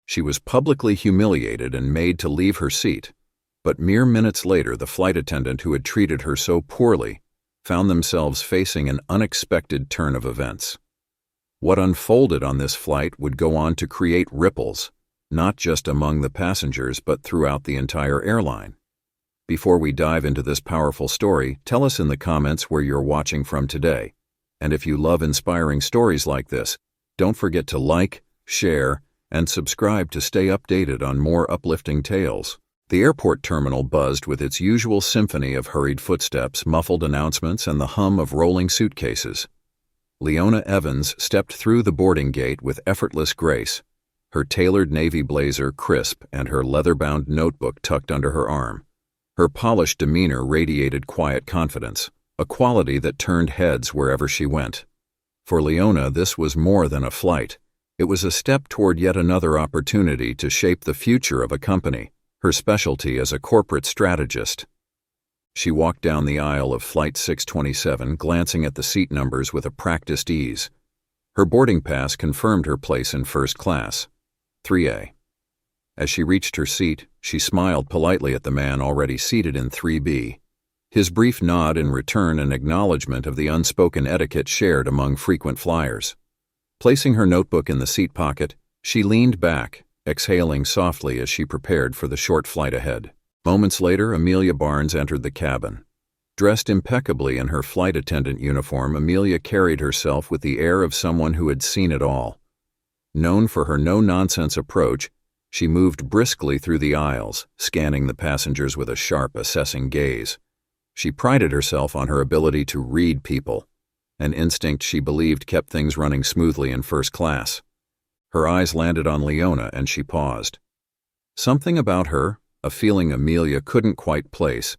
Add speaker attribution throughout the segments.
Speaker 1: She was publicly humiliated and made to leave her seat, but mere minutes later the flight attendant who had treated her so poorly found themselves facing an unexpected turn of events. What unfolded on this flight would go on to create ripples, not just among the passengers but throughout the entire airline. Before we dive into this powerful story, tell us in the comments where you're watching from today. And if you love inspiring stories like this, don't forget to like, share, and subscribe to stay updated on more uplifting tales. The airport terminal buzzed with its usual symphony of hurried footsteps, muffled announcements, and the hum of rolling suitcases. Leona Evans stepped through the boarding gate with effortless grace, her tailored navy blazer crisp and her leather-bound notebook tucked under her arm. Her polished demeanor radiated quiet confidence, a quality that turned heads wherever she went. For Leona, this was more than a flight. It was a step toward yet another opportunity to shape the future of a company, her specialty as a corporate strategist. She walked down the aisle of Flight 627, glancing at the seat numbers with a practiced ease. Her boarding pass confirmed her place in first class, 3A. As she reached her seat, she smiled politely at the man already seated in 3B. His brief nod in return an acknowledgement of the unspoken etiquette shared among frequent flyers. Placing her notebook in the seat pocket, she leaned back, exhaling softly as she prepared for the short flight ahead. Moments later, Amelia Barnes entered the cabin. Dressed impeccably in her flight attendant uniform, Amelia carried herself with the air of someone who had seen it all. Known for her no-nonsense approach, she moved briskly through the aisles, scanning the passengers with a sharp, assessing gaze. She prided herself on her ability to read people, an instinct she believed kept things running smoothly in first class. Her eyes landed on Leona and she paused. Something about her, a feeling Amelia couldn't quite place,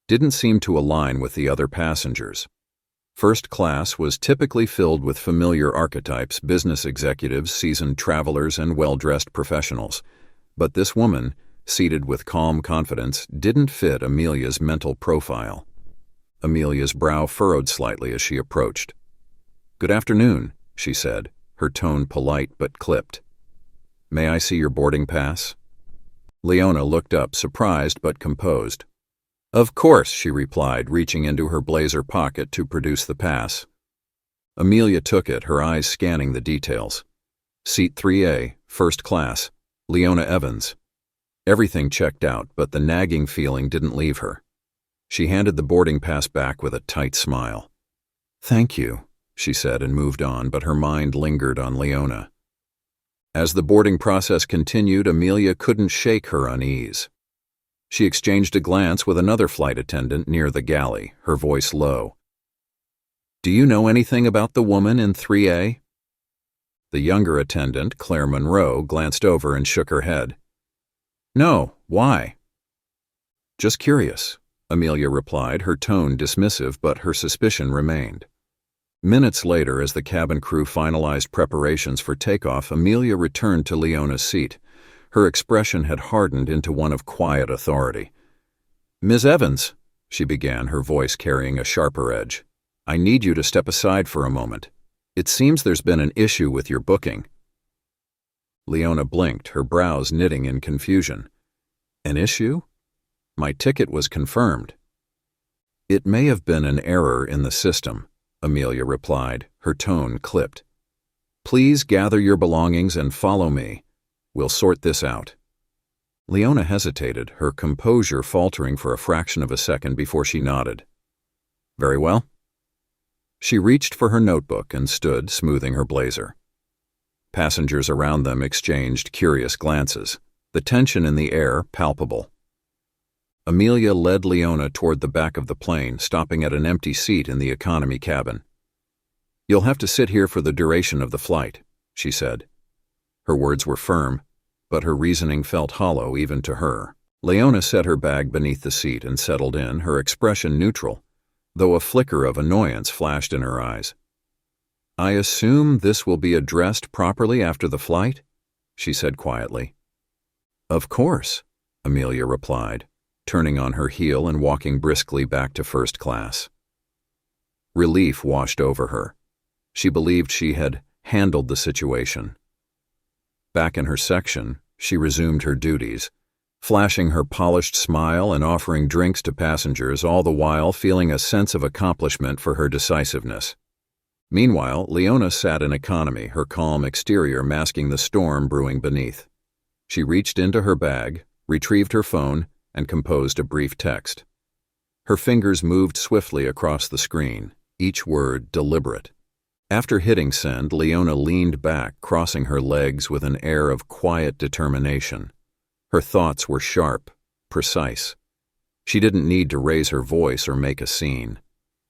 Speaker 1: didn't seem to align with the other passengers. First class was typically filled with familiar archetypes, business executives, seasoned travelers, and well-dressed professionals. But this woman, seated with calm confidence, didn't fit Amelia's mental profile. Amelia's brow furrowed slightly as she approached. "Good afternoon," she said, her tone polite but clipped. "May I see your boarding pass?" Leona looked up, surprised but composed. "Of course," she replied, reaching into her blazer pocket to produce the pass. Amelia took it, her eyes scanning the details. Seat 3A, first class, Leona Evans. Everything checked out, but the nagging feeling didn't leave her. She handed the boarding pass back with a tight smile. "Thank you," she said and moved on, but her mind lingered on Leona. As the boarding process continued, Amelia couldn't shake her unease. She exchanged a glance with another flight attendant near the galley, her voice low. "Do you know anything about the woman in 3A?" The younger attendant, Claire Monroe, glanced over and shook her head. "No, why?" "Just curious," Amelia replied, her tone dismissive, but her suspicion remained. Minutes later, as the cabin crew finalized preparations for takeoff, Amelia returned to Leona's seat. Her expression had hardened into one of quiet authority. "Ms. Evans," she began, her voice carrying a sharper edge, "I need you to step aside for a moment. It seems there's been an issue with your booking." Leona blinked, her brows knitting in confusion. "An issue? My ticket was confirmed." "It may have been an error in the system," Amelia replied, her tone clipped. "Please gather your belongings and follow me. We'll sort this out." Leona hesitated, her composure faltering for a fraction of a second before she nodded. "Very well." She reached for her notebook and stood, smoothing her blazer. Passengers around them exchanged curious glances, the tension in the air palpable. Amelia led Leona toward the back of the plane, stopping at an empty seat in the economy cabin. "You'll have to sit here for the duration of the flight," she said. Her words were firm, but her reasoning felt hollow even to her. Leona set her bag beneath the seat and settled in, her expression neutral, though a flicker of annoyance flashed in her eyes. "I assume this will be addressed properly after the flight?" she said quietly. "Of course," Amelia replied, turning on her heel and walking briskly back to first class. Relief washed over her. She believed she had handled the situation. Back in her section, she resumed her duties, flashing her polished smile and offering drinks to passengers, all the while feeling a sense of accomplishment for her decisiveness. Meanwhile, Leona sat in economy, her calm exterior masking the storm brewing beneath. She reached into her bag, retrieved her phone, and composed a brief text. Her fingers moved swiftly across the screen, each word deliberate. After hitting send, Leona leaned back, crossing her legs with an air of quiet determination. Her thoughts were sharp, precise. She didn't need to raise her voice or make a scene.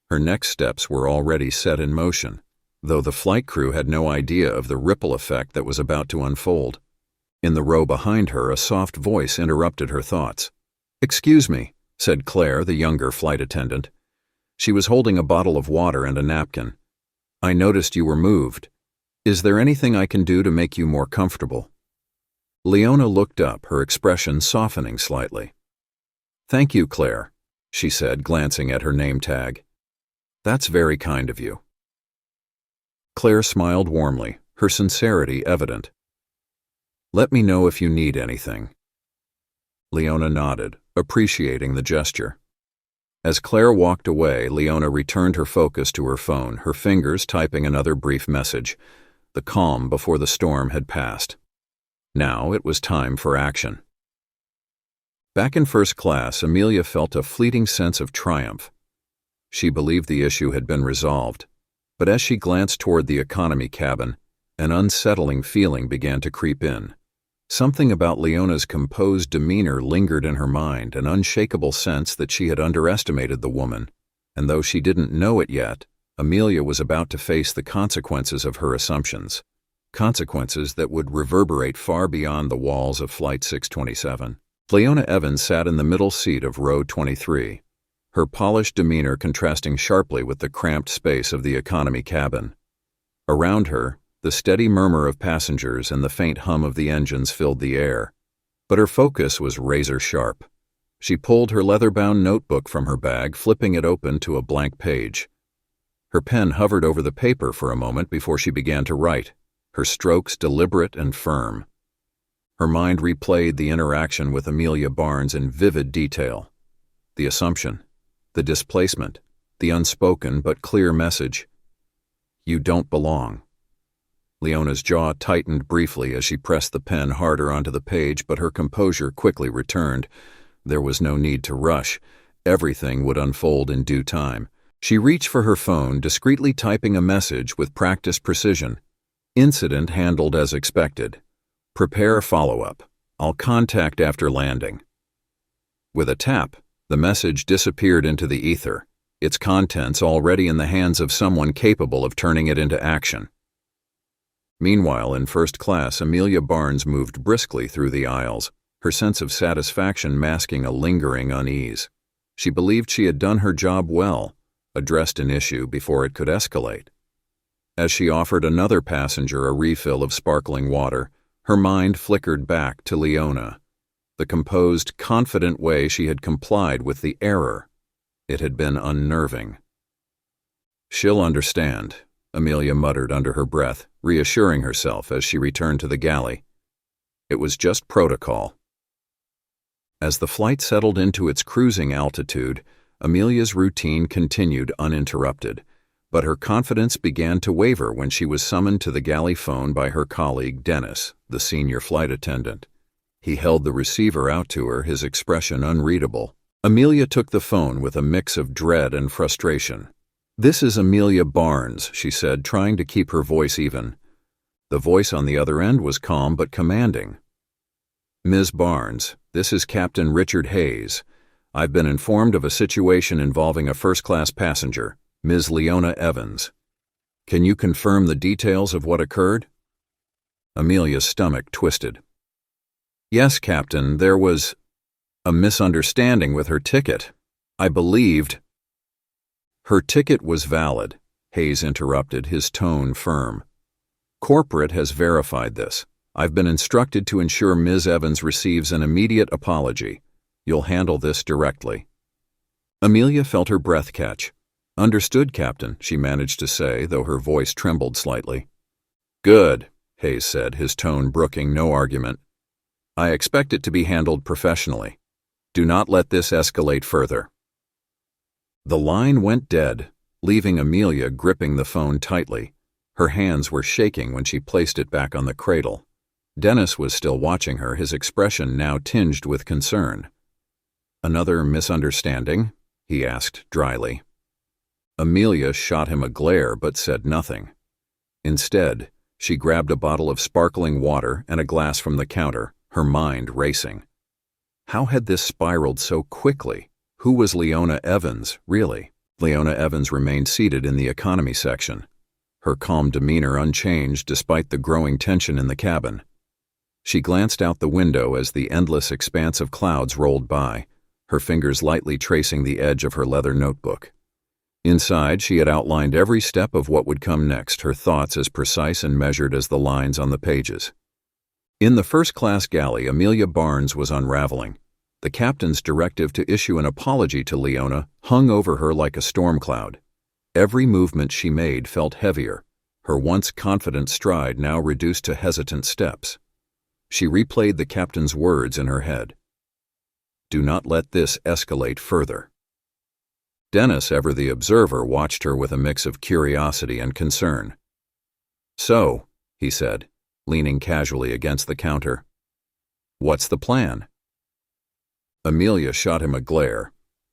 Speaker 1: Her next steps were already set in motion, though the flight crew had no idea of the ripple effect that was about to unfold. In the row behind her, a soft voice interrupted her thoughts. "Excuse me," said Claire, the younger flight attendant. She was holding a bottle of water and a napkin. "I noticed you were moved. Is there anything I can do to make you more comfortable?" Leona looked up, her expression softening slightly. "Thank you, Claire," she said, glancing at her name tag. "That's very kind of you." Claire smiled warmly, her sincerity evident. "Let me know if you need anything." Leona nodded, appreciating the gesture. As Claire walked away, Leona returned her focus to her phone, her fingers typing another brief message. The calm before the storm had passed. Now it was time for action. Back in first class, Amelia felt a fleeting sense of triumph. She believed the issue had been resolved, but as she glanced toward the economy cabin, an unsettling feeling began to creep in. Something about Leona's composed demeanor lingered in her mind, an unshakable sense that she had underestimated the woman, and though she didn't know it yet, Amelia was about to face the consequences of her assumptions, consequences that would reverberate far beyond the walls of Flight 627. Leona Evans sat in the middle seat of row 23, her polished demeanor contrasting sharply with the cramped space of the economy cabin. Around her, the steady murmur of passengers and the faint hum of the engines filled the air, but her focus was razor-sharp. She pulled her leather-bound notebook from her bag, flipping it open to a blank page. Her pen hovered over the paper for a moment before she began to write, her strokes deliberate and firm. Her mind replayed the interaction with Amelia Barnes in vivid detail. The assumption, the displacement, the unspoken but clear message. "You don't belong." Leona's jaw tightened briefly as she pressed the pen harder onto the page, but her composure quickly returned. There was no need to rush. Everything would unfold in due time. She reached for her phone, discreetly typing a message with practiced precision. "Incident handled as expected. Prepare follow-up. I'll contact after landing." With a tap, the message disappeared into the ether, its contents already in the hands of someone capable of turning it into action. Meanwhile, in first class, Amelia Barnes moved briskly through the aisles, her sense of satisfaction masking a lingering unease. She believed she had done her job well, addressed an issue before it could escalate. As she offered another passenger a refill of sparkling water, her mind flickered back to Leona, the composed, confident way she had complied with the error. It had been unnerving. "She'll understand," Amelia muttered under her breath, reassuring herself as she returned to the galley. It was just protocol. As the flight settled into its cruising altitude, Amelia's routine continued uninterrupted, but her confidence began to waver when she was summoned to the galley phone by her colleague Dennis, the senior flight attendant. He held the receiver out to her, his expression unreadable. Amelia took the phone with a mix of dread and frustration. "This is Amelia Barnes," she said, trying to keep her voice even. The voice on the other end was calm but commanding. "Ms. Barnes, this is Captain Richard Hayes. I've been informed of a situation involving a first-class passenger, Ms. Leona Evans. Can you confirm the details of what occurred?" Amelia's stomach twisted. "Yes, Captain, there was a misunderstanding with her ticket. I believed—" "Her ticket was valid," Hayes interrupted, his tone firm. "Corporate has verified this. I've been instructed to ensure Ms. Evans receives an immediate apology. You'll handle this directly." Amelia felt her breath catch. "Understood, Captain," she managed to say, though her voice trembled slightly. "Good," Hayes said, his tone brooking no argument. I expect it to be handled professionally. Do not let this escalate further." The line went dead, leaving Amelia gripping the phone tightly. Her hands were shaking when she placed it back on the cradle. Dennis was still watching her, his expression now tinged with concern. "Another misunderstanding?" he asked dryly. Amelia shot him a glare but said nothing. Instead, she grabbed a bottle of sparkling water and a glass from the counter, her mind racing. How had this spiraled so quickly? Who was Leona Evans, really? Leona Evans remained seated in the economy section, her calm demeanor unchanged despite the growing tension in the cabin. She glanced out the window as the endless expanse of clouds rolled by, her fingers lightly tracing the edge of her leather notebook. Inside, she had outlined every step of what would come next, her thoughts as precise and measured as the lines on the pages. In the first-class galley, Amelia Barnes was unraveling. The captain's directive to issue an apology to Leona hung over her like a storm cloud. Every movement she made felt heavier, her once confident stride now reduced to hesitant steps. She replayed the captain's words in her head. "Do not let this escalate further." Dennis, ever the observer, watched her with a mix of curiosity and concern. "So," he said, leaning casually against the counter, "what's the plan?" Amelia shot him a glare.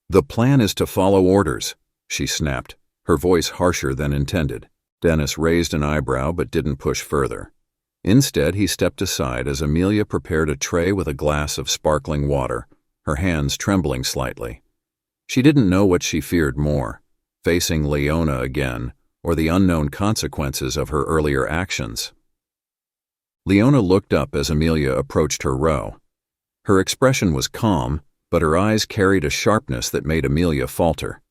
Speaker 1: "The plan is to follow orders," she snapped, her voice harsher than intended. Dennis raised an eyebrow but didn't push further. Instead, he stepped aside as Amelia prepared a tray with a glass of sparkling water, her hands trembling slightly. She didn't know what she feared more, facing Leona again, or the unknown consequences of her earlier actions. Leona looked up as Amelia approached her row. Her expression was calm, but her eyes carried a sharpness that made Amelia falter.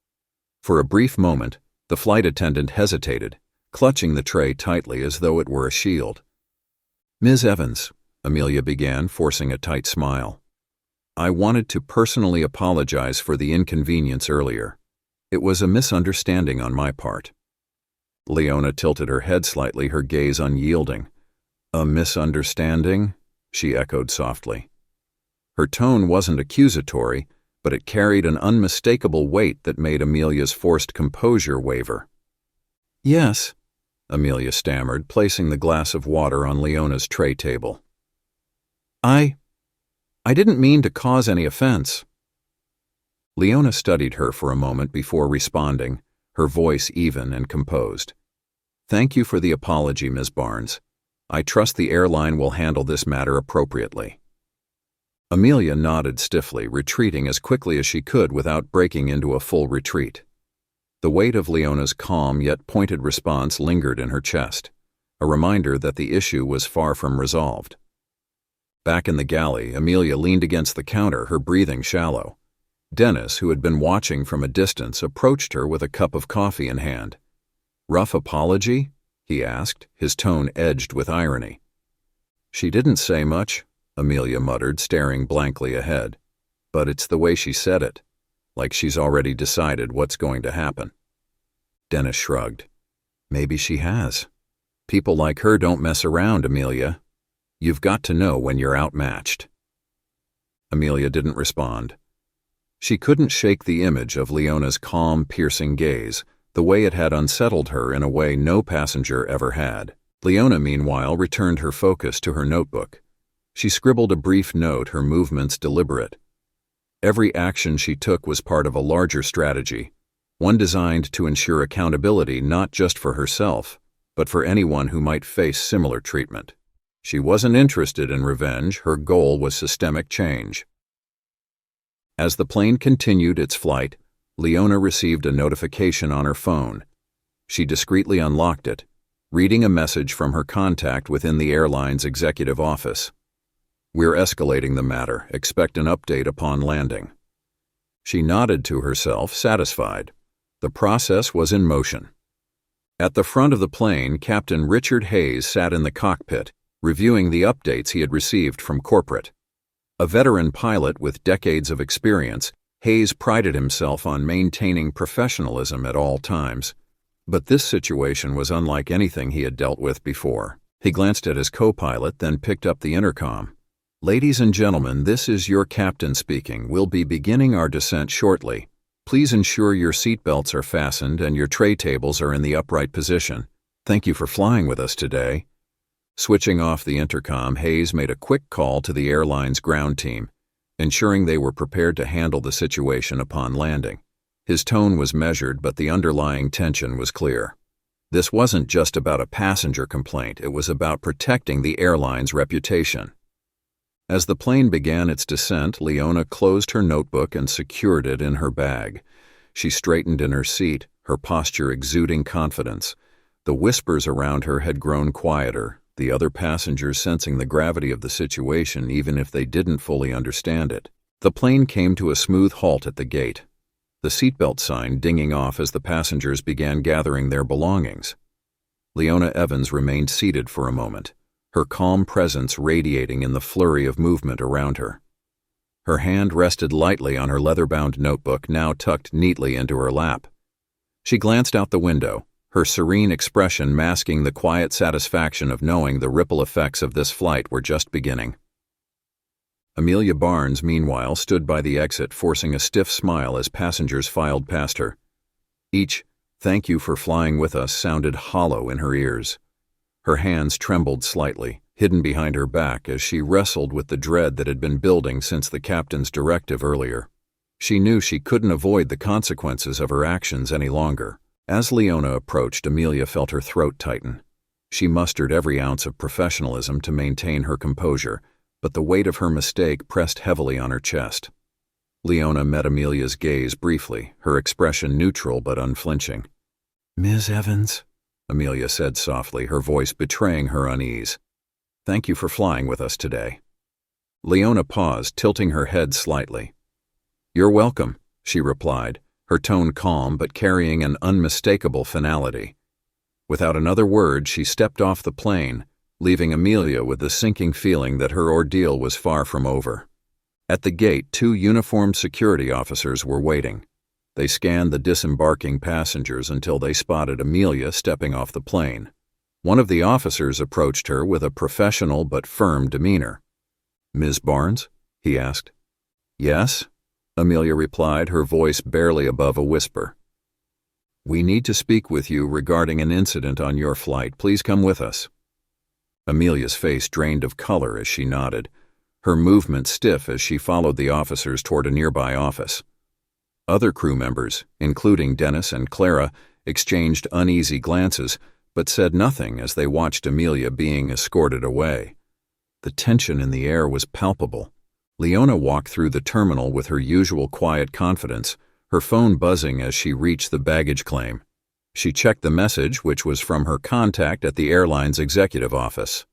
Speaker 1: For a brief moment, the flight attendant hesitated, clutching the tray tightly as though it were a shield. "Ms. Evans," Amelia began, forcing a tight smile. "I wanted to personally apologize for the inconvenience earlier. It was a misunderstanding on my part." Leona tilted her head slightly, her gaze unyielding. "A misunderstanding?" she echoed softly. Her tone wasn't accusatory, but it carried an unmistakable weight that made Amelia's forced composure waver. "Yes," Amelia stammered, placing the glass of water on Leona's tray table. I didn't mean to cause any offense." Leona studied her for a moment before responding, her voice even and composed. "Thank you for the apology, Ms. Barnes. I trust the airline will handle this matter appropriately." Amelia nodded stiffly, retreating as quickly as she could without breaking into a full retreat. The weight of Leona's calm yet pointed response lingered in her chest, a reminder that the issue was far from resolved. Back in the galley, Amelia leaned against the counter, her breathing shallow. Dennis, who had been watching from a distance, approached her with a cup of coffee in hand. "Rough apology?" he asked, his tone edged with irony. "She didn't say much," Amelia muttered, staring blankly ahead. "But it's the way she said it, like she's already decided what's going to happen." Dennis shrugged. "Maybe she has. People like her don't mess around, Amelia. You've got to know when you're outmatched." Amelia didn't respond. She couldn't shake the image of Leona's calm, piercing gaze, the way it had unsettled her in a way no passenger ever had. Leona, meanwhile, returned her focus to her notebook. She scribbled a brief note, her movements deliberate. Every action she took was part of a larger strategy, one designed to ensure accountability not just for herself, but for anyone who might face similar treatment. She wasn't interested in revenge, her goal was systemic change. As the plane continued its flight, Leona received a notification on her phone. She discreetly unlocked it, reading a message from her contact within the airline's executive office. "We're escalating the matter. Expect an update upon landing." She nodded to herself, satisfied. The process was in motion. At the front of the plane, Captain Richard Hayes sat in the cockpit, reviewing the updates he had received from corporate. A veteran pilot with decades of experience, Hayes prided himself on maintaining professionalism at all times. But this situation was unlike anything he had dealt with before. He glanced at his co-pilot, then picked up the intercom. Ladies and gentlemen, this is your captain speaking. We'll be beginning our descent shortly. Please ensure your seatbelts are fastened and your tray tables are in the upright position. Thank you for flying with us today. Switching off the intercom, Hayes made a quick call to the airline's ground team, ensuring they were prepared to handle the situation upon landing. His tone was measured, but the underlying tension was clear. This wasn't just about a passenger complaint, it was about protecting the airline's reputation. As the plane began its descent, Leona closed her notebook and secured it in her bag. She straightened in her seat, her posture exuding confidence. The whispers around her had grown quieter, the other passengers sensing the gravity of the situation even if they didn't fully understand it. The plane came to a smooth halt at the gate, the seatbelt sign dinging off as the passengers began gathering their belongings. Leona Evans remained seated for a moment, her calm presence radiating in the flurry of movement around her. Her hand rested lightly on her leather-bound notebook, now tucked neatly into her lap. She glanced out the window, her serene expression masking the quiet satisfaction of knowing the ripple effects of this flight were just beginning. Amelia Barnes, meanwhile, stood by the exit, forcing a stiff smile as passengers filed past her. Each "thank you for flying with us" sounded hollow in her ears. Her hands trembled slightly, hidden behind her back as she wrestled with the dread that had been building since the captain's directive earlier. She knew she couldn't avoid the consequences of her actions any longer. As Leona approached, Amelia felt her throat tighten. She mustered every ounce of professionalism to maintain her composure, but the weight of her mistake pressed heavily on her chest. Leona met Amelia's gaze briefly, her expression neutral but unflinching. "Ms. Evans," Amelia said softly, her voice betraying her unease. "Thank you for flying with us today." Leona paused, tilting her head slightly. "You're welcome," she replied, her tone calm but carrying an unmistakable finality. Without another word, she stepped off the plane, leaving Amelia with the sinking feeling that her ordeal was far from over. At the gate, 2 uniformed security officers were waiting. They scanned the disembarking passengers until they spotted Amelia stepping off the plane. One of the officers approached her with a professional but firm demeanor. "Ms. Barnes?" he asked. "Yes," Amelia replied, her voice barely above a whisper. "We need to speak with you regarding an incident on your flight. Please come with us." Amelia's face drained of color as she nodded, her movement stiff as she followed the officers toward a nearby office. Other crew members, including Dennis and Clara, exchanged uneasy glances, but said nothing as they watched Amelia being escorted away. The tension in the air was palpable. Leona walked through the terminal with her usual quiet confidence, her phone buzzing as she reached the baggage claim. She checked the message, which was from her contact at the airline's executive office.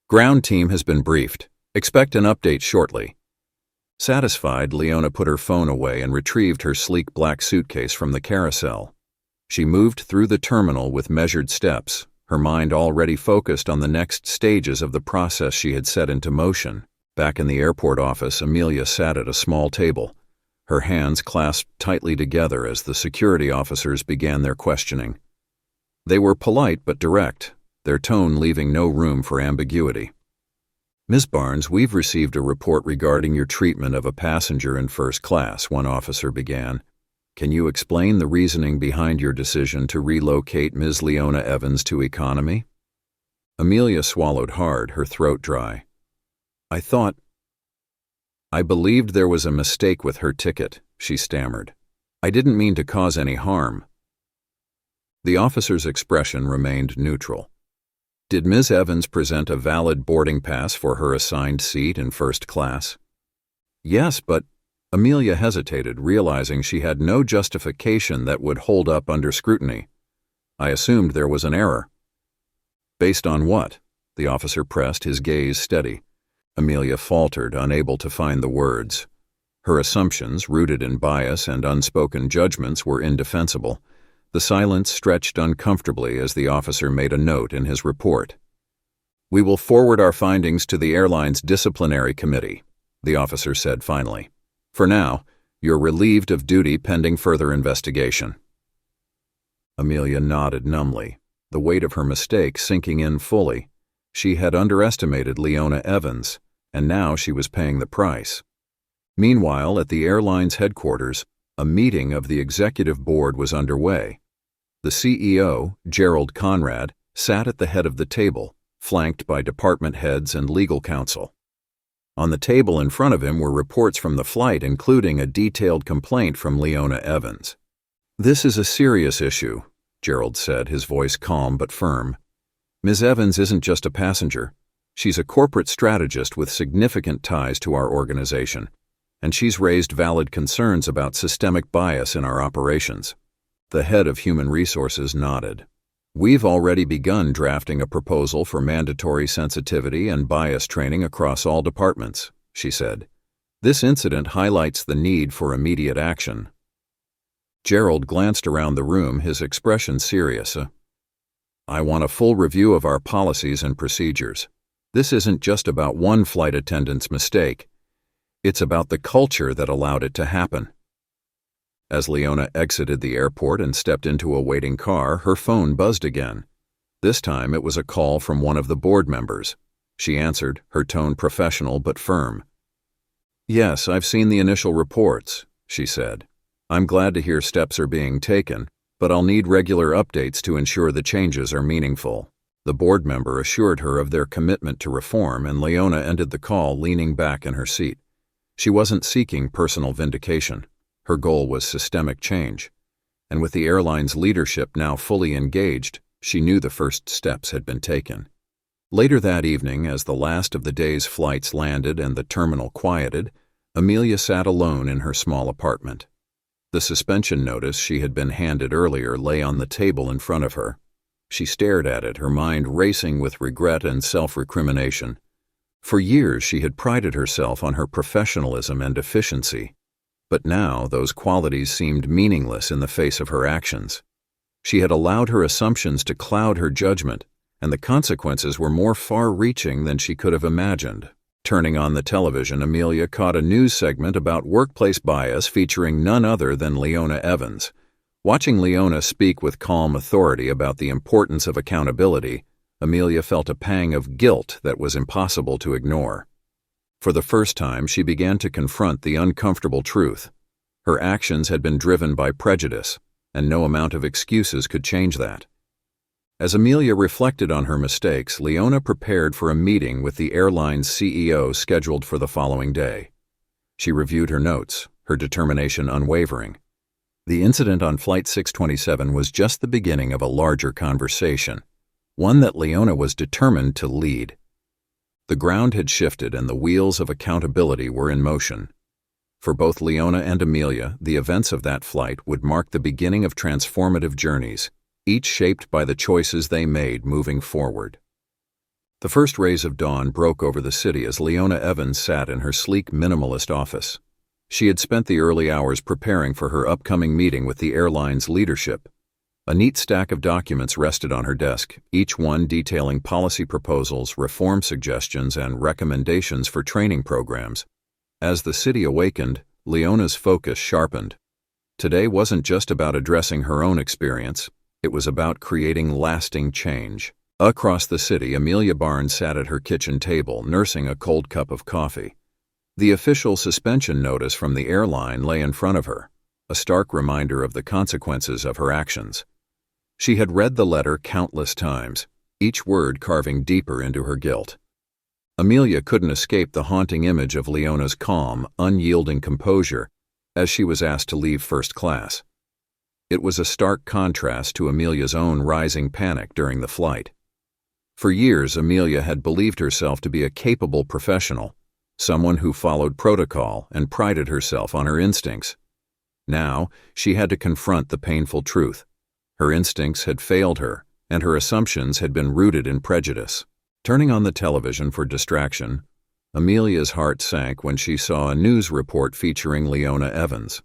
Speaker 1: "Ground team has been briefed. Expect an update shortly." Satisfied, Leona put her phone away and retrieved her sleek black suitcase from the carousel. She moved through the terminal with measured steps, her mind already focused on the next stages of the process she had set into motion. Back in the airport office, Amelia sat at a small table, her hands clasped tightly together as the security officers began their questioning. They were polite but direct, their tone leaving no room for ambiguity. "Ms. Barnes, we've received a report regarding your treatment of a passenger in first class," one officer began. "Can you explain the reasoning behind your decision to relocate Ms. Leona Evans to economy?" Amelia swallowed hard, her throat dry. I believed there was a mistake with her ticket," she stammered. "I didn't mean to cause any harm." The officer's expression remained neutral. "Did Ms. Evans present a valid boarding pass for her assigned seat in first class?" "Yes, but—" Amelia hesitated, realizing she had no justification that would hold up under scrutiny. "I assumed there was an error." "Based on what?" The officer pressed, his gaze steady. Amelia faltered, unable to find the words. Her assumptions, rooted in bias and unspoken judgments, were indefensible. The silence stretched uncomfortably as the officer made a note in his report. "We will forward our findings to the airline's disciplinary committee," the officer said finally. "For now, you're relieved of duty pending further investigation." Amelia nodded numbly, the weight of her mistake sinking in fully. She had underestimated Leona Evans, and now she was paying the price. Meanwhile, at the airline's headquarters, a meeting of the executive board was underway. The CEO, Gerald Conrad, sat at the head of the table, flanked by department heads and legal counsel. On the table in front of him were reports from the flight, including a detailed complaint from Leona Evans. "This is a serious issue," Gerald said, his voice calm but firm. "Ms. Evans isn't just a passenger. She's a corporate strategist with significant ties to our organization, and she's raised valid concerns about systemic bias in our operations." The head of Human Resources nodded. "We've already begun drafting a proposal for mandatory sensitivity and bias training across all departments," she said. "This incident highlights the need for immediate action." Gerald glanced around the room, his expression serious. "I want a full review of our policies and procedures. This isn't just about one flight attendant's mistake. It's about the culture that allowed it to happen." As Leona exited the airport and stepped into a waiting car, her phone buzzed again. This time it was a call from one of the board members. She answered, her tone professional but firm. "Yes, I've seen the initial reports," she said. "I'm glad to hear steps are being taken, but I'll need regular updates to ensure the changes are meaningful." The board member assured her of their commitment to reform, and Leona ended the call leaning back in her seat. She wasn't seeking personal vindication. Her goal was systemic change, and with the airline's leadership now fully engaged, she knew the first steps had been taken. Later that evening, as the last of the day's flights landed and the terminal quieted, Amelia sat alone in her small apartment. The suspension notice she had been handed earlier lay on the table in front of her. She stared at it, her mind racing with regret and self-recrimination. For years she had prided herself on her professionalism and efficiency. But now those qualities seemed meaningless in the face of her actions. She had allowed her assumptions to cloud her judgment, and the consequences were more far-reaching than she could have imagined. Turning on the television, Amelia caught a news segment about workplace bias featuring none other than Leona Evans. Watching Leona speak with calm authority about the importance of accountability, Amelia felt a pang of guilt that was impossible to ignore. For the first time, she began to confront the uncomfortable truth. Her actions had been driven by prejudice, and no amount of excuses could change that. As Amelia reflected on her mistakes, Leona prepared for a meeting with the airline's CEO scheduled for the following day. She reviewed her notes, her determination unwavering. The incident on Flight 627 was just the beginning of a larger conversation, one that Leona was determined to lead. The ground had shifted and the wheels of accountability were in motion. For both Leona and Amelia, the events of that flight would mark the beginning of transformative journeys, each shaped by the choices they made moving forward. The first rays of dawn broke over the city as Leona Evans sat in her sleek minimalist office. She had spent the early hours preparing for her upcoming meeting with the airline's leadership. A neat stack of documents rested on her desk, each one detailing policy proposals, reform suggestions, and recommendations for training programs. As the city awakened, Leona's focus sharpened. Today wasn't just about addressing her own experience, it was about creating lasting change. Across the city, Amelia Barnes sat at her kitchen table, nursing a cold cup of coffee. The official suspension notice from the airline lay in front of her, a stark reminder of the consequences of her actions. She had read the letter countless times, each word carving deeper into her guilt. Amelia couldn't escape the haunting image of Leona's calm, unyielding composure as she was asked to leave first class. It was a stark contrast to Amelia's own rising panic during the flight. For years, Amelia had believed herself to be a capable professional, someone who followed protocol and prided herself on her instincts. Now, she had to confront the painful truth. Her instincts had failed her, and her assumptions had been rooted in prejudice. Turning on the television for distraction, Amelia's heart sank when she saw a news report featuring Leona Evans.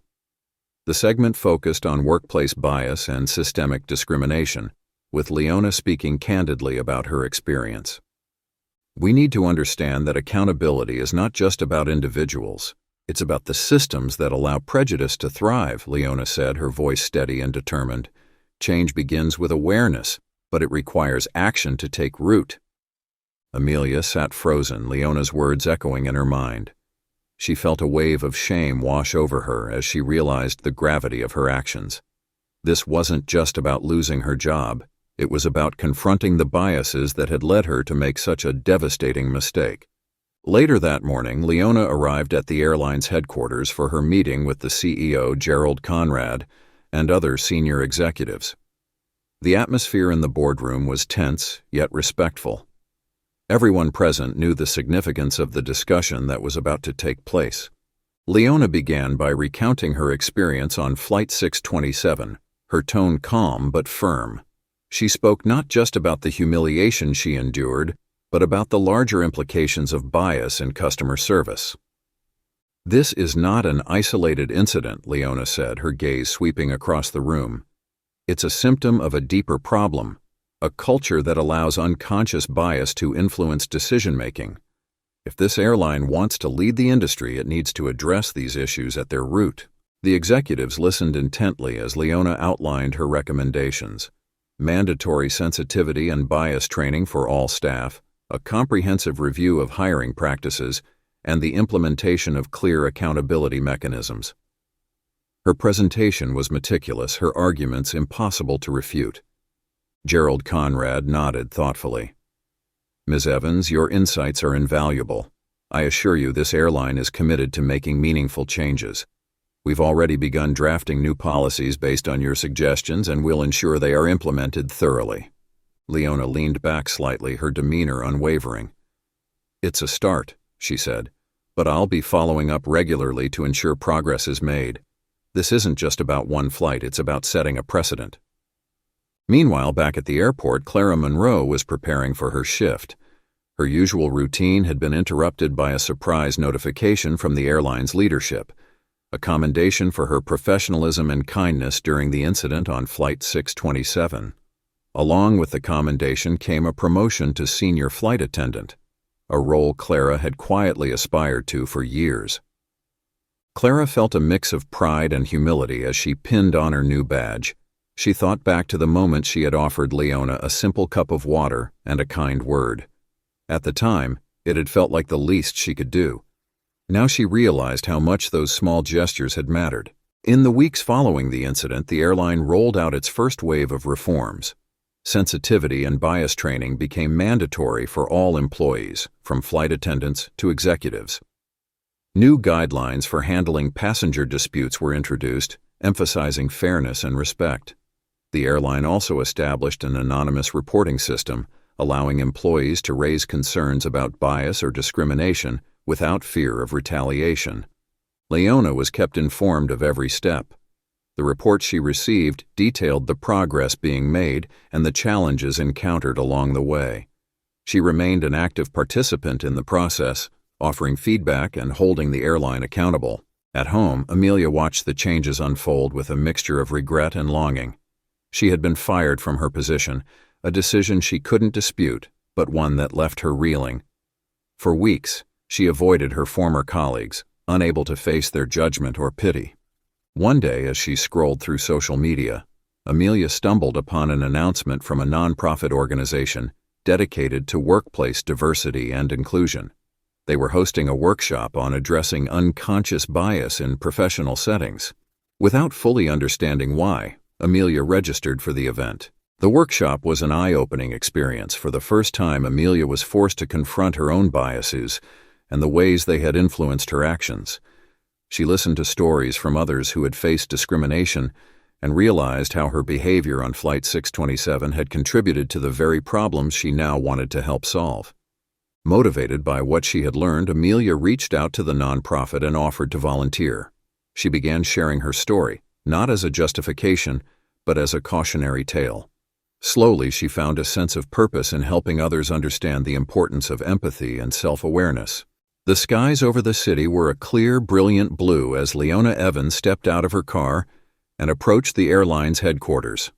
Speaker 1: The segment focused on workplace bias and systemic discrimination, with Leona speaking candidly about her experience. "We need to understand that accountability is not just about individuals. It's about the systems that allow prejudice to thrive," Leona said, her voice steady and determined. "Change begins with awareness, but it requires action to take root." Amelia sat frozen, Leona's words echoing in her mind. She felt a wave of shame wash over her as she realized the gravity of her actions. This wasn't just about losing her job. It was about confronting the biases that had led her to make such a devastating mistake. Later that morning, Leona arrived at the airline's headquarters for her meeting with the CEO, Gerald Conrad, and other senior executives. The atmosphere in the boardroom was tense, yet respectful. Everyone present knew the significance of the discussion that was about to take place. Leona began by recounting her experience on Flight 627, her tone calm but firm. She spoke not just about the humiliation she endured, but about the larger implications of bias in customer service. "This is not an isolated incident," Leona said, her gaze sweeping across the room. "It's a symptom of a deeper problem. A culture that allows unconscious bias to influence decision-making. If this airline wants to lead the industry, it needs to address these issues at their root." The executives listened intently as Leona outlined her recommendations: mandatory sensitivity and bias training for all staff, a comprehensive review of hiring practices, and the implementation of clear accountability mechanisms. Her presentation was meticulous, her arguments impossible to refute. Gerald Conrad nodded thoughtfully. "Ms. Evans, your insights are invaluable. I assure you this airline is committed to making meaningful changes. We've already begun drafting new policies based on your suggestions, and we'll ensure they are implemented thoroughly." Leona leaned back slightly, her demeanor unwavering. "It's a start," she said, "but I'll be following up regularly to ensure progress is made. This isn't just about one flight, it's about setting a precedent." Meanwhile, back at the airport, Clara Monroe was preparing for her shift. Her usual routine had been interrupted by a surprise notification from the airline's leadership, a commendation for her professionalism and kindness during the incident on Flight 627. Along with the commendation came a promotion to senior flight attendant, a role Clara had quietly aspired to for years. Clara felt a mix of pride and humility as she pinned on her new badge. She thought back to the moment she had offered Leona a simple cup of water and a kind word. At the time, it had felt like the least she could do. Now she realized how much those small gestures had mattered. In the weeks following the incident, the airline rolled out its first wave of reforms. Sensitivity and bias training became mandatory for all employees, from flight attendants to executives. New guidelines for handling passenger disputes were introduced, emphasizing fairness and respect. The airline also established an anonymous reporting system, allowing employees to raise concerns about bias or discrimination without fear of retaliation. Leona was kept informed of every step. The report she received detailed the progress being made and the challenges encountered along the way. She remained an active participant in the process, offering feedback and holding the airline accountable. At home, Amelia watched the changes unfold with a mixture of regret and longing. She had been fired from her position, a decision she couldn't dispute, but one that left her reeling. For weeks, she avoided her former colleagues, unable to face their judgment or pity. One day, as she scrolled through social media, Amelia stumbled upon an announcement from a nonprofit organization dedicated to workplace diversity and inclusion. They were hosting a workshop on addressing unconscious bias in professional settings. Without fully understanding why, Amelia registered for the event. The workshop was an eye-opening experience. For the first time, Amelia was forced to confront her own biases and the ways they had influenced her actions. She listened to stories from others who had faced discrimination and realized how her behavior on Flight 627 had contributed to the very problems she now wanted to help solve. Motivated by what she had learned, Amelia reached out to the nonprofit and offered to volunteer. She began sharing her story, not as a justification, but as a cautionary tale. Slowly, she found a sense of purpose in helping others understand the importance of empathy and self-awareness. The skies over the city were a clear, brilliant blue as Leona Evans stepped out of her car and approached the airline's headquarters.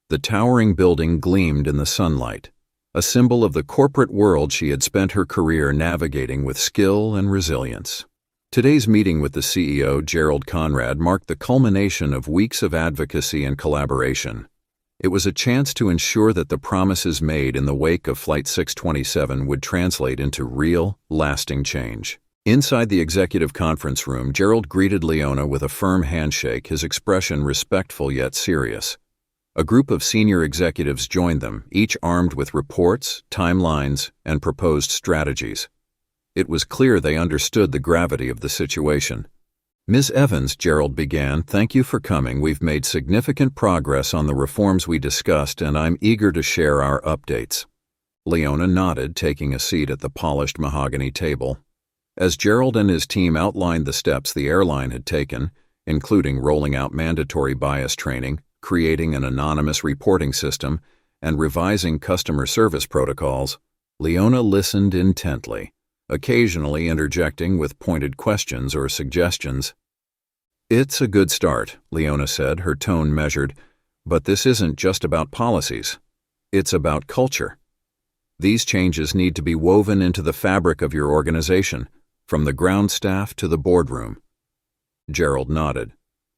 Speaker 1: The towering building gleamed in the sunlight, a symbol of the corporate world she had spent her career navigating with skill and resilience. Today's meeting with the CEO, Gerald Conrad, marked the culmination of weeks of advocacy and collaboration. It was a chance to ensure that the promises made in the wake of Flight 627 would translate into real, lasting change. Inside the executive conference room, Gerald greeted Leona with a firm handshake, his expression respectful yet serious. A group of senior executives joined them, each armed with reports, timelines, and proposed strategies. It was clear they understood the gravity of the situation. "Ms. Evans," Gerald began, "thank you for coming. We've made significant progress on the reforms we discussed, and I'm eager to share our updates." Leona nodded, taking a seat at the polished mahogany table. As Gerald and his team outlined the steps the airline had taken, including rolling out mandatory bias training, creating an anonymous reporting system, and revising customer service protocols, Leona listened intently, occasionally interjecting with pointed questions or suggestions. "It's a good start," Leona said, her tone measured, "but this isn't just about policies. It's about culture. These changes need to be woven into the fabric of your organization, from the ground staff to the boardroom." Gerald nodded.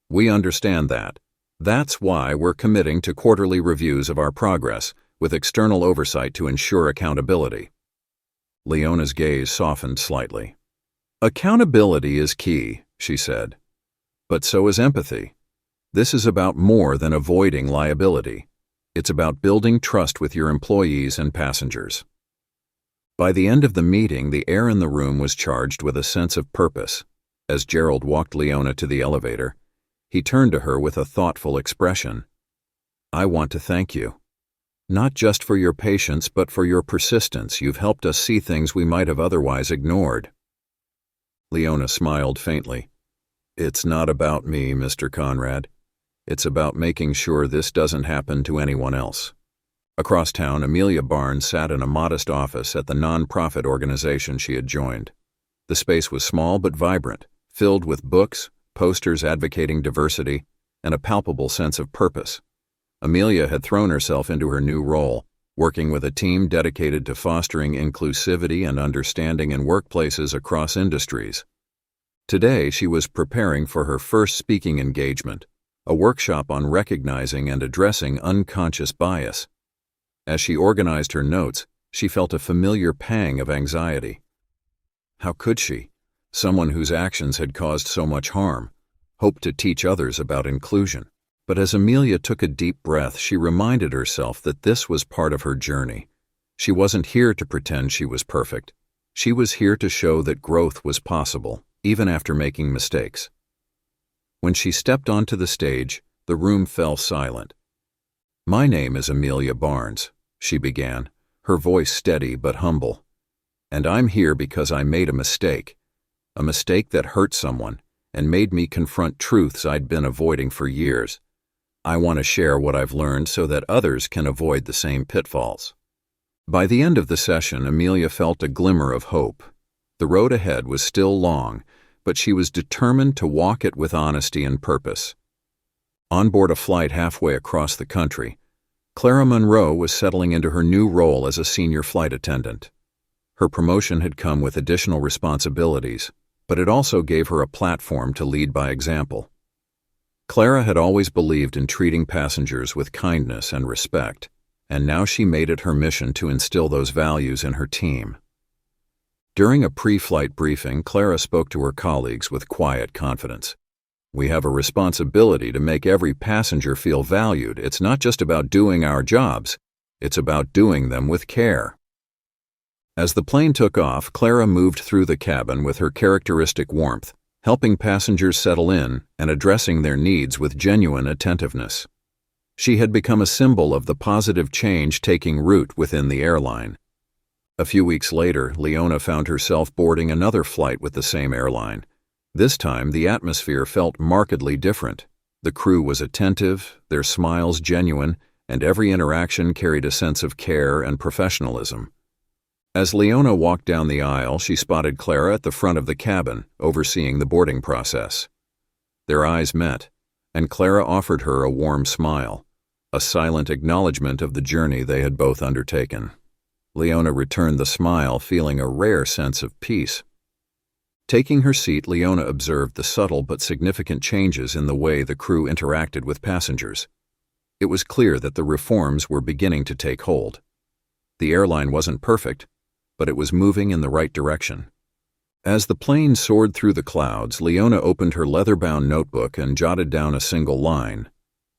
Speaker 1: "We understand that. That's why we're committing to quarterly reviews of our progress, with external oversight to ensure accountability." Leona's gaze softened slightly. "Accountability is key," she said. "But so is empathy. This is about more than avoiding liability. It's about building trust with your employees and passengers." By the end of the meeting, the air in the room was charged with a sense of purpose. As Gerald walked Leona to the elevator, he turned to her with a thoughtful expression. "I want to thank you. Not just for your patience, but for your persistence. You've helped us see things we might have otherwise ignored." Leona smiled faintly. "It's not about me, Mr. Conrad. It's about making sure this doesn't happen to anyone else." Across town, Amelia Barnes sat in a modest office at the non-profit organization she had joined. The space was small but vibrant, filled with books, posters advocating diversity, and a palpable sense of purpose. Amelia had thrown herself into her new role, working with a team dedicated to fostering inclusivity and understanding in workplaces across industries. Today, she was preparing for her first speaking engagement, a workshop on recognizing and addressing unconscious bias. As she organized her notes, she felt a familiar pang of anxiety. How could she, someone whose actions had caused so much harm, hope to teach others about inclusion? But as Amelia took a deep breath, she reminded herself that this was part of her journey. She wasn't here to pretend she was perfect. She was here to show that growth was possible, even after making mistakes. When she stepped onto the stage, the room fell silent. "My name is Amelia Barnes," she began, her voice steady but humble. "And I'm here because I made a mistake that hurt someone and made me confront truths I'd been avoiding for years. I want to share what I've learned so that others can avoid the same pitfalls." By the end of the session, Amelia felt a glimmer of hope. The road ahead was still long, but she was determined to walk it with honesty and purpose. On board a flight halfway across the country, Clara Monroe was settling into her new role as a senior flight attendant. Her promotion had come with additional responsibilities, but it also gave her a platform to lead by example. Clara had always believed in treating passengers with kindness and respect, and now she made it her mission to instill those values in her team. During a pre-flight briefing, Clara spoke to her colleagues with quiet confidence. "We have a responsibility to make every passenger feel valued. It's not just about doing our jobs, it's about doing them with care." As the plane took off, Clara moved through the cabin with her characteristic warmth, helping passengers settle in and addressing their needs with genuine attentiveness. She had become a symbol of the positive change taking root within the airline. A few weeks later, Leona found herself boarding another flight with the same airline. This time, the atmosphere felt markedly different. The crew was attentive, their smiles genuine, and every interaction carried a sense of care and professionalism. As Leona walked down the aisle, she spotted Clara at the front of the cabin, overseeing the boarding process. Their eyes met, and Clara offered her a warm smile, a silent acknowledgement of the journey they had both undertaken. Leona returned the smile, feeling a rare sense of peace. Taking her seat, Leona observed the subtle but significant changes in the way the crew interacted with passengers. It was clear that the reforms were beginning to take hold. The airline wasn't perfect, but it was moving in the right direction. As the plane soared through the clouds, Leona opened her leather-bound notebook and jotted down a single line.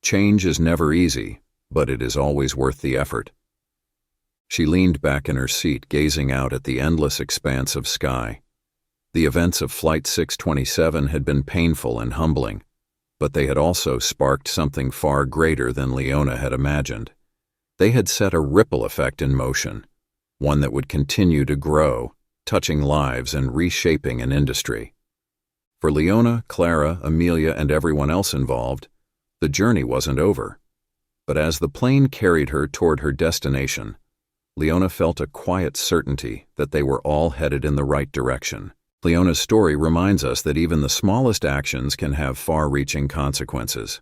Speaker 1: "Change is never easy, but it is always worth the effort." She leaned back in her seat, gazing out at the endless expanse of sky. The events of Flight 627 had been painful and humbling, but they had also sparked something far greater than Leona had imagined. They had set a ripple effect in motion, one that would continue to grow, touching lives and reshaping an industry. For Leona, Clara, Amelia, and everyone else involved, the journey wasn't over. But as the plane carried her toward her destination, Leona felt a quiet certainty that they were all headed in the right direction. Leona's story reminds us that even the smallest actions can have far-reaching consequences.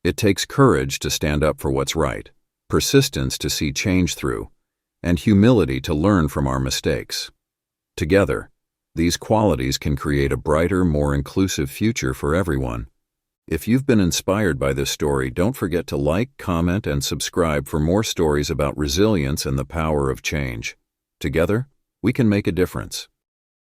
Speaker 1: It takes courage to stand up for what's right, persistence to see change through, and humility to learn from our mistakes. Together, these qualities can create a brighter, more inclusive future for everyone. If you've been inspired by this story, don't forget to like, comment, and subscribe for more stories about resilience and the power of change. Together, we can make a difference.